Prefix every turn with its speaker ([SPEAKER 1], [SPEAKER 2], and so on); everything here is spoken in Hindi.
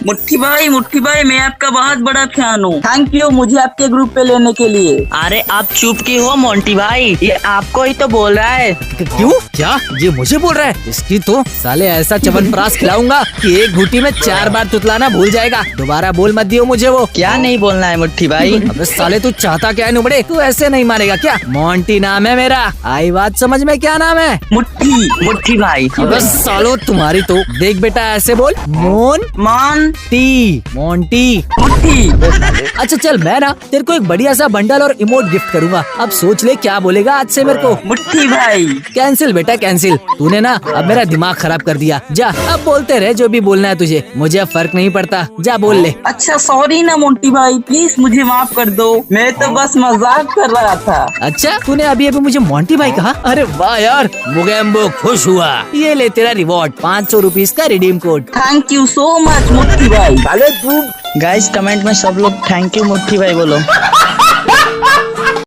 [SPEAKER 1] मुट्ठी भाई मैं आपका बहुत बड़ा फैन हूँ। थैंक यू मुझे आपके ग्रुप पे लेने के लिए।
[SPEAKER 2] अरे आप चुप क्यों हो मोंटी भाई, ये आपको ही तो बोल रहा है।
[SPEAKER 3] क्यों? क्या ये मुझे बोल रहा है? इसकी तो साले ऐसा च्यवनप्राश खिलाऊंगा कि एक घूटी में 4 बार तुतलाना भूल जाएगा। दोबारा बोल मत दियो मुझे वो।
[SPEAKER 2] क्या नहीं बोलना है मुट्ठी भाई?
[SPEAKER 3] अबे साले तू चाहता क्या है नुबड़े? तू ऐसे नहीं मारेगा क्या? मोंटी नाम है मेरा। आई बात समझ में? क्या नाम है?
[SPEAKER 2] मुट्ठी भाई।
[SPEAKER 3] अबे सालो तुम्हारी तो देख बेटा ऐसे बोल, मोंटी
[SPEAKER 1] मुट्ठी।
[SPEAKER 3] अच्छा चल मैं ना तेरे को एक बढ़िया सा बंडल और इमोट गिफ्ट करूंगा। अब सोच ले क्या बोलेगा आज से मेरे को।
[SPEAKER 1] मुट्ठी भाई
[SPEAKER 3] कैंसिल बेटा कैंसिल। तूने ना अब मेरा दिमाग खराब कर दिया। जा अब बोलते रहे जो भी बोलना है तुझे, मुझे अब फर्क नहीं पड़ता। जा बोल ले।
[SPEAKER 1] अच्छा सॉरी ना मोंटी भाई, प्लीज मुझे माफ कर दो, मैं तो बस मजाक कर रहा था।
[SPEAKER 3] अच्छा तूने अभी अभी मुझे मोंटी भाई कहा? अरे वाह यार, मुगेम्बो खुश हुआ। ये ले तेरा रिवॉर्ड, 500 रुपीज का redeem code.
[SPEAKER 1] Thank you so much मुट्ठी भाई।
[SPEAKER 2] गाइस कमेंट में सब लोग थैंक यू मुट्ठी भाई बोलो।